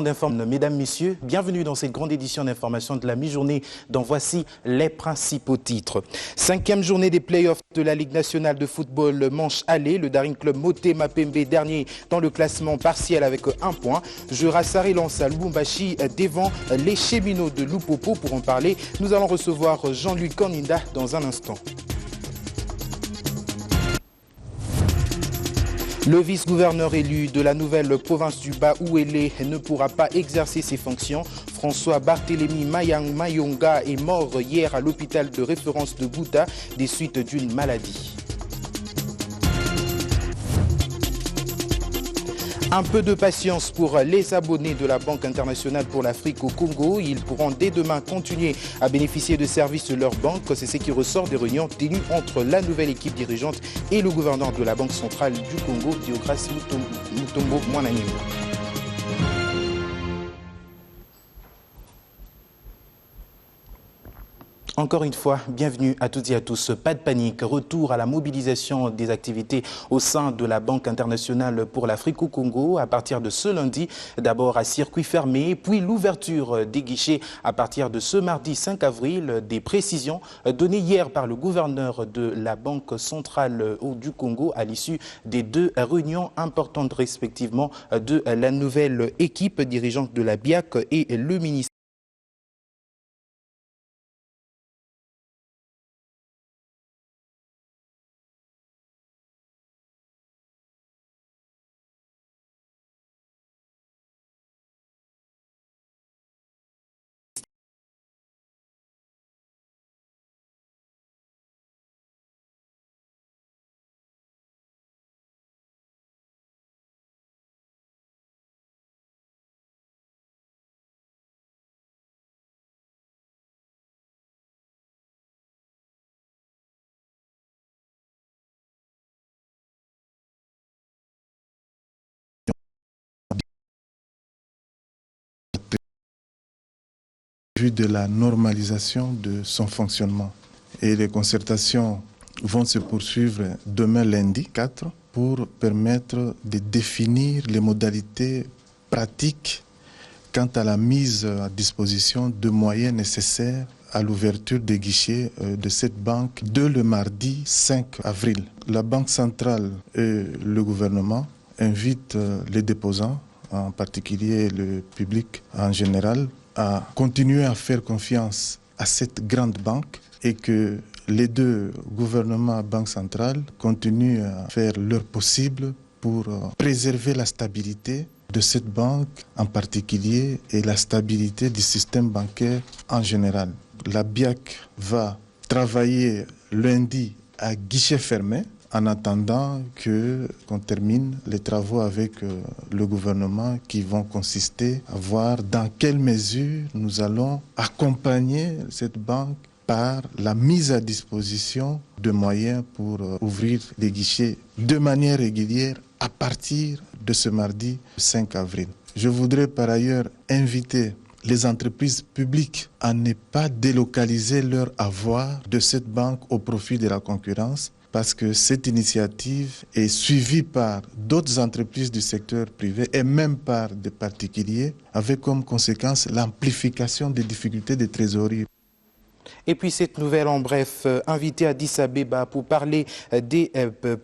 Mesdames, Messieurs, bienvenue dans cette grande édition d'information de la mi-journée dont voici les principaux titres. 5e journée des playoffs de la Ligue nationale de football manche aller. Le Daring Club Motema Pembe dernier dans le classement partiel avec 1 point. Jurasari lance à Lubumbashi devant les cheminots de Lupopo. Pour en parler, nous allons recevoir Jean-Louis Korninda dans un instant. Le vice-gouverneur élu de la nouvelle province du Bas-Ouélé ne pourra pas exercer ses fonctions. François Barthélémy Mayonga est mort hier à l'hôpital de référence de Bouta des suites d'une maladie. Un peu de patience pour les abonnés de la Banque internationale pour l'Afrique au Congo. Ils pourront dès demain continuer à bénéficier de services de leur banque. C'est ce qui ressort des réunions tenues entre la nouvelle équipe dirigeante et le gouverneur de la Banque centrale du Congo, Diocrace Mutombo Mwananyembo. Encore une fois, bienvenue à toutes et à tous. Pas de panique, retour à la mobilisation des activités au sein de la Banque internationale pour l'Afrique au Congo à partir de ce lundi. D'abord à circuit fermé, puis l'ouverture des guichets à partir de ce mardi 5 avril. Des précisions données hier par le gouverneur de la Banque centrale du Congo à l'issue des 2 réunions importantes respectivement de la nouvelle équipe dirigeante de la BIAC et le ministère de la normalisation de son fonctionnement. Et les concertations vont se poursuivre demain lundi 4 pour permettre de définir les modalités pratiques quant à la mise à disposition de moyens nécessaires à l'ouverture des guichets de cette banque dès le mardi 5 avril. La Banque centrale et le gouvernement invitent les déposants, en particulier le public en général, à continuer à faire confiance à cette grande banque et que les 2 gouvernements, Banque centrale, continuent à faire leur possible pour préserver la stabilité de cette banque en particulier et la stabilité du système bancaire en général. La BIAC va travailler lundi à guichet fermé en attendant qu'on termine les travaux avec le gouvernement qui vont consister à voir dans quelle mesure nous allons accompagner cette banque par la mise à disposition de moyens pour ouvrir les guichets de manière régulière à partir de ce mardi 5 avril. Je voudrais par ailleurs inviter les entreprises publiques à ne pas délocaliser leur avoir de cette banque au profit de la concurrence, parce que cette initiative est suivie par d'autres entreprises du secteur privé et même par des particuliers, avec comme conséquence l'amplification des difficultés de trésorerie. Et puis cette nouvelle, en bref, invité à Addis Abeba pour parler des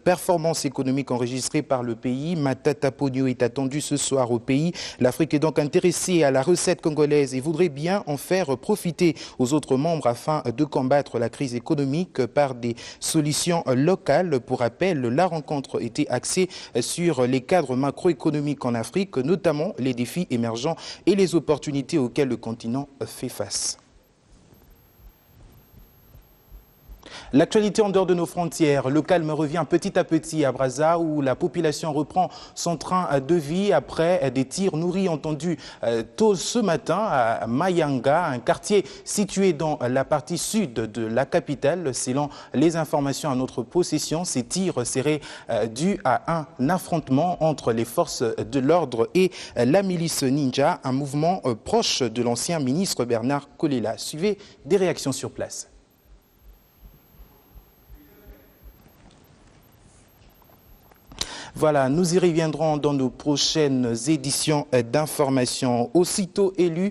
performances économiques enregistrées par le pays. Matata Ponyo est attendu ce soir au pays. L'Afrique est donc intéressée à la recette congolaise et voudrait bien en faire profiter aux autres membres afin de combattre la crise économique par des solutions locales. Pour rappel, la rencontre était axée sur les cadres macroéconomiques en Afrique, notamment les défis émergents et les opportunités auxquelles le continent fait face. L'actualité en dehors de nos frontières, le calme revient petit à petit à Brazza où la population reprend son train de vie après des tirs nourris entendus tôt ce matin à Mayanga, un quartier situé dans la partie sud de la capitale. Selon les informations à notre possession, ces tirs seraient dus à un affrontement entre les forces de l'ordre et la milice ninja, un mouvement proche de l'ancien ministre Bernard Kolela. Suivez des réactions sur place. Voilà, nous y reviendrons dans nos prochaines éditions d'information. Aussitôt élu,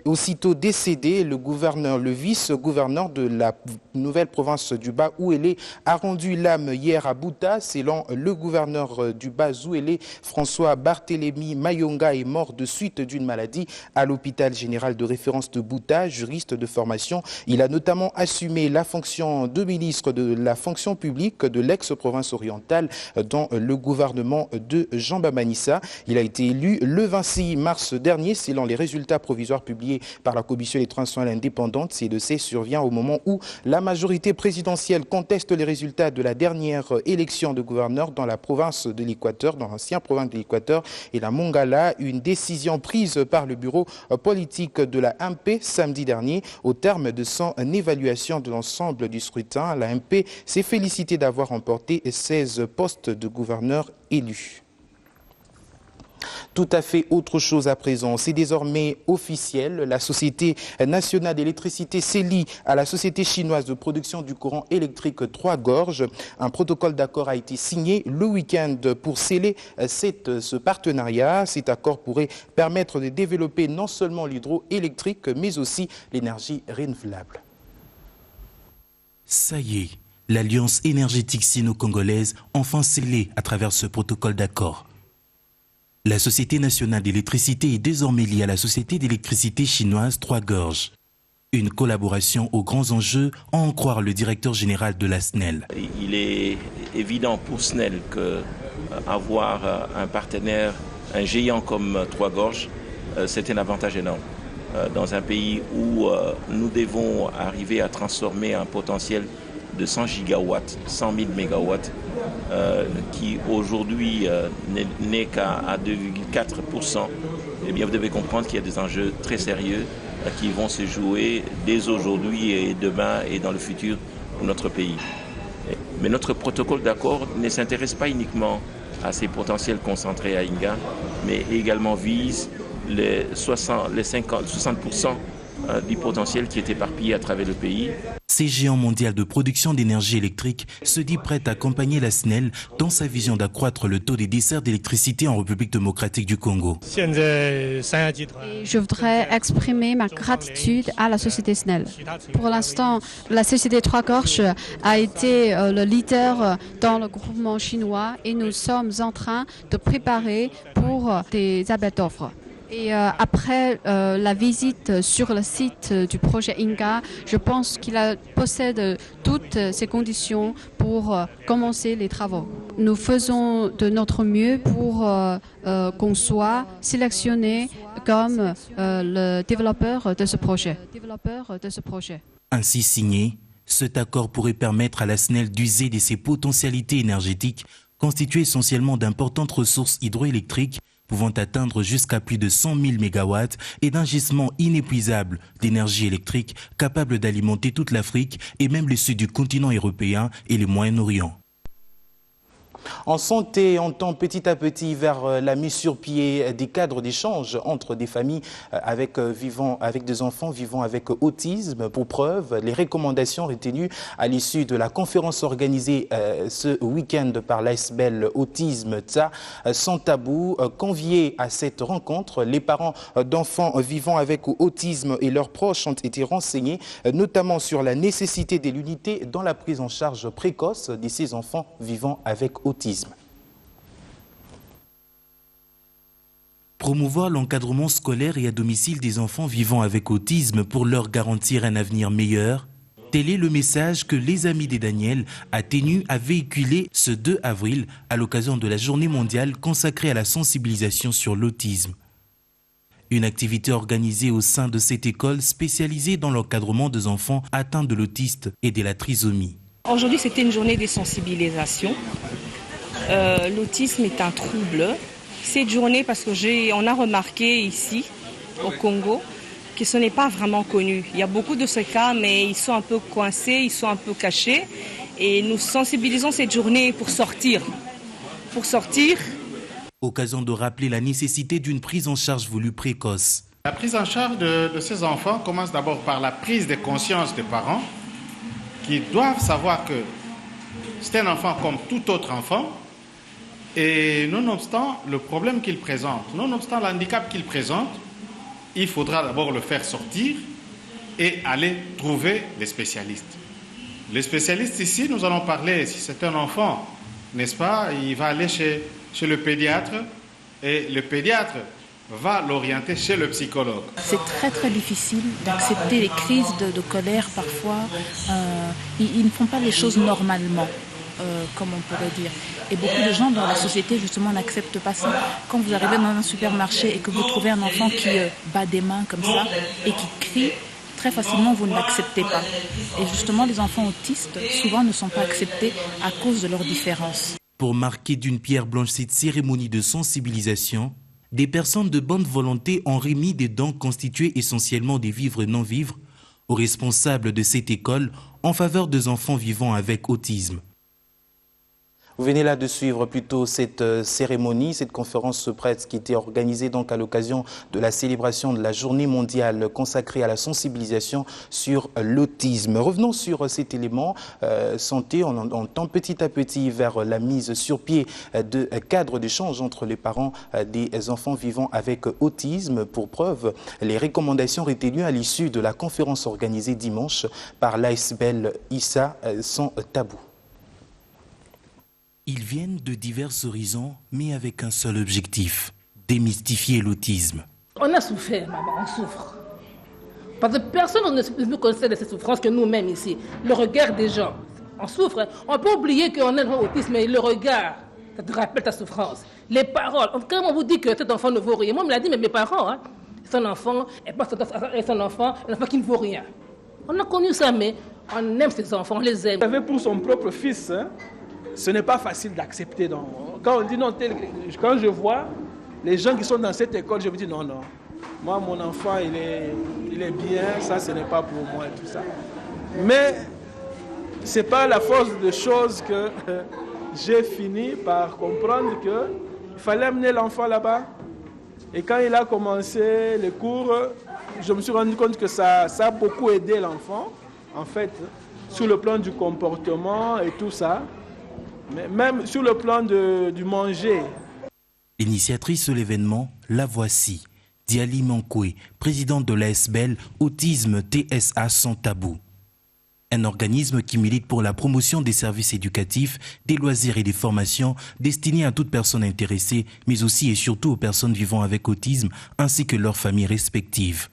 aussitôt décédé, le vice-gouverneur de la nouvelle province du Bas-Ouélé a rendu l'âme hier à Bouta. Selon le gouverneur du Bas-Ouélé, François Barthélémy Mayonga est mort de suite d'une maladie à l'hôpital général de référence de Bouta. Juriste de formation, il a notamment assumé la fonction de ministre de la fonction publique de l'ex-province orientale dans le gouvernement de Jean Bamanissa. Il a été élu le 26 mars dernier selon les résultats provisoires publiés par la Commission des transitions indépendante. Ce dossier survient au moment où la majorité présidentielle conteste les résultats de la dernière élection de gouverneur dans la province de l'Équateur, dans l'ancienne province de l'Équateur et la Mongala. Une décision prise par le bureau politique de la MP samedi dernier. Au terme de son évaluation de l'ensemble du scrutin, la MP s'est félicitée d'avoir remporté 16 postes de gouverneur élus. Tout à fait autre chose à présent. C'est désormais officiel. La Société nationale d'électricité s'élie à la Société chinoise de production du courant électrique Trois Gorges. Un protocole d'accord a été signé le week-end pour sceller ce partenariat. Cet accord pourrait permettre de développer non seulement l'hydroélectrique, mais aussi l'énergie renouvelable. Ça y est, l'alliance énergétique sino-congolaise enfin scellée à travers ce protocole d'accord. La Société nationale d'électricité est désormais liée à la Société d'électricité chinoise Trois Gorges. Une collaboration aux grands enjeux, à en croire le directeur général de la SNEL. Il est évident pour SNEL qu'avoir un partenaire, un géant comme Trois Gorges, c'est un avantage énorme. Dans un pays où nous devons arriver à transformer un potentiel de 100 gigawatts, 100 000 mégawatts, qui aujourd'hui n'est qu'à 2,4%, eh bien vous devez comprendre qu'il y a des enjeux très sérieux qui vont se jouer dès aujourd'hui et demain et dans le futur pour notre pays. Mais notre protocole d'accord ne s'intéresse pas uniquement à ces potentiels concentrés à Inga, mais également vise les 60% du potentiel qui est éparpillé à travers le pays. Ces géants mondiaux de production d'énergie électrique se dit prêt à accompagner la SNEL dans sa vision d'accroître le taux des desserts d'électricité en République démocratique du Congo. Je voudrais exprimer ma gratitude à la société SNEL. Pour l'instant, la société Trois Gorges a été le leader dans le groupement chinois et nous sommes en train de préparer pour des appels d'offres. Et après la visite sur le site du projet Inga, je pense qu'il possède toutes ces conditions pour commencer les travaux. Nous faisons de notre mieux pour qu'on soit sélectionné comme le développeur de ce projet. Ainsi signé, cet accord pourrait permettre à la SNEL d'user de ses potentialités énergétiques, constituées essentiellement d'importantes ressources hydroélectriques, pouvant atteindre jusqu'à plus de 100 000 mégawatts et d'un gisement inépuisable d'énergie électrique capable d'alimenter toute l'Afrique et même le sud du continent européen et le Moyen-Orient. En santé, on tend petit à petit vers la mise sur pied des cadres d'échange entre des familles avec des enfants vivant avec autisme. Pour preuve, les recommandations retenues à l'issue de la conférence organisée ce week-end par l'ASBEL Autisme TSA sans tabou. Conviés à cette rencontre, les parents d'enfants vivant avec autisme et leurs proches ont été renseignés, notamment sur la nécessité de l'unité dans la prise en charge précoce de ces enfants vivant avec autisme. Promouvoir l'encadrement scolaire et à domicile des enfants vivant avec autisme pour leur garantir un avenir meilleur, tel est le message que les Amis des Daniel a tenu à véhiculer ce 2 avril à l'occasion de la journée mondiale consacrée à la sensibilisation sur l'autisme. Une activité organisée au sein de cette école spécialisée dans l'encadrement des enfants atteints de l'autisme et de la trisomie. Aujourd'hui, c'était une journée de sensibilisation. L'autisme est un trouble. Cette journée, parce qu'on a remarqué ici, au Congo, que ce n'est pas vraiment connu. Il y a beaucoup de ces cas, mais ils sont un peu coincés, ils sont un peu cachés. Et nous sensibilisons cette journée pour sortir. Occasion de rappeler la nécessité d'une prise en charge voulue précoce. La prise en charge de ces enfants commence d'abord par la prise de conscience des parents qui doivent savoir que c'est un enfant comme tout autre enfant Et nonobstant le problème qu'il présente, nonobstant l'handicap qu'il présente, il faudra d'abord le faire sortir et aller trouver les spécialistes. Les spécialistes ici, nous allons parler, si c'est un enfant, n'est-ce pas, il va aller chez le pédiatre et le pédiatre va l'orienter chez le psychologue. C'est très très difficile d'accepter les crises de colère parfois. Ils ne font pas les choses normalement, comme on pourrait dire. Et beaucoup de gens dans la société justement n'acceptent pas ça. Quand vous arrivez dans un supermarché et que vous trouvez un enfant qui bat des mains comme ça et qui crie, très facilement vous ne l'acceptez pas. Et justement les enfants autistes souvent ne sont pas acceptés à cause de leurs différences. Pour marquer d'une pierre blanche cette cérémonie de sensibilisation, des personnes de bonne volonté ont remis des dons constitués essentiellement des vivres et non-vivres aux responsables de cette école en faveur des enfants vivant avec autisme. Vous venez là de suivre plutôt cette cérémonie, cette conférence presse qui était organisée donc à l'occasion de la célébration de la journée mondiale consacrée à la sensibilisation sur l'autisme. Revenons sur cet élément santé, on tend petit à petit vers la mise sur pied de cadres d'échange entre les parents des enfants vivant avec autisme. Pour preuve, les recommandations retenues à l'issue de la conférence organisée dimanche par l'ASBEL ISA sont tabous. Ils viennent de divers horizons, mais avec un seul objectif, démystifier l'autisme. On a souffert, maman, on souffre. Parce que personne ne connaît de ces souffrances que nous-mêmes ici. Le regard des gens, on souffre. On peut oublier qu'on a l'autisme, mais le regard, ça te rappelle ta souffrance. Les paroles, quand on vous dit que cet enfant ne vaut rien, moi, on me l'a dit, mais mes parents, c'est un enfant, c'est un enfant qui ne vaut rien. On a connu ça, mais on aime ces enfants, on les aime. Il avait pour son propre fils, ce n'est pas facile d'accepter. Quand on dit non, quand je vois les gens qui sont dans cette école, je me dis non, moi mon enfant il est bien, ça ce n'est pas pour moi et tout ça. Mais c'est pas la force de choses que j'ai fini par comprendre qu'il fallait amener l'enfant là-bas. Et quand il a commencé les cours, je me suis rendu compte que ça a beaucoup aidé l'enfant, en fait, sur le plan du comportement et tout ça. Mais même sur le plan du manger. L'initiatrice de l'événement, la voici, Diali Mankoué, présidente de l'ASBEL Autisme TSA sans tabou. Un organisme qui milite pour la promotion des services éducatifs, des loisirs et des formations destinés à toute personne intéressée, mais aussi et surtout aux personnes vivant avec autisme ainsi que leurs familles respectives.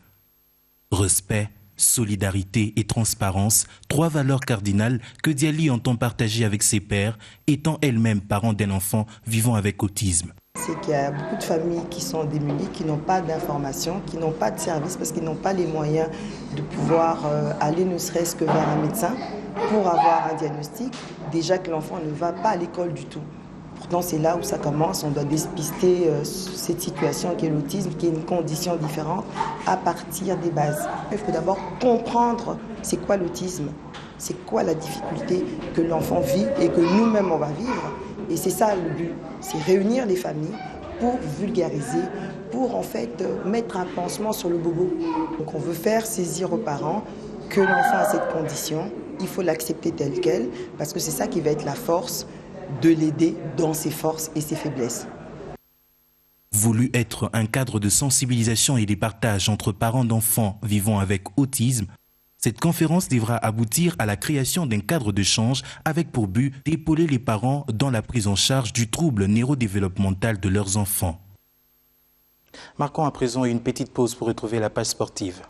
Respect, solidarité et transparence, 3 valeurs cardinales que Diali entend partager avec ses pairs, étant elle-même parent d'un enfant vivant avec autisme. C'est qu'il y a beaucoup de familles qui sont démunies, qui n'ont pas d'informations, qui n'ont pas de service parce qu'ils n'ont pas les moyens de pouvoir aller ne serait-ce que vers un médecin pour avoir un diagnostic. Déjà que l'enfant ne va pas à l'école du tout. Pourtant, c'est là où ça commence. On doit dépister cette situation qui est l'autisme, qui est une condition différente à partir des bases. Il faut d'abord comprendre c'est quoi l'autisme, c'est quoi la difficulté que l'enfant vit et que nous-mêmes on va vivre. Et c'est ça le but, c'est réunir les familles pour vulgariser, pour en fait mettre un pansement sur le bobo. Donc on veut faire saisir aux parents que l'enfant a cette condition, il faut l'accepter telle qu'elle, parce que c'est ça qui va être la force de l'aider dans ses forces et ses faiblesses. Voulu être un cadre de sensibilisation et de partage entre parents d'enfants vivant avec autisme, cette conférence devra aboutir à la création d'un cadre d'échange avec pour but d'épauler les parents dans la prise en charge du trouble neurodéveloppemental de leurs enfants. Marquons à présent une petite pause pour retrouver la page sportive.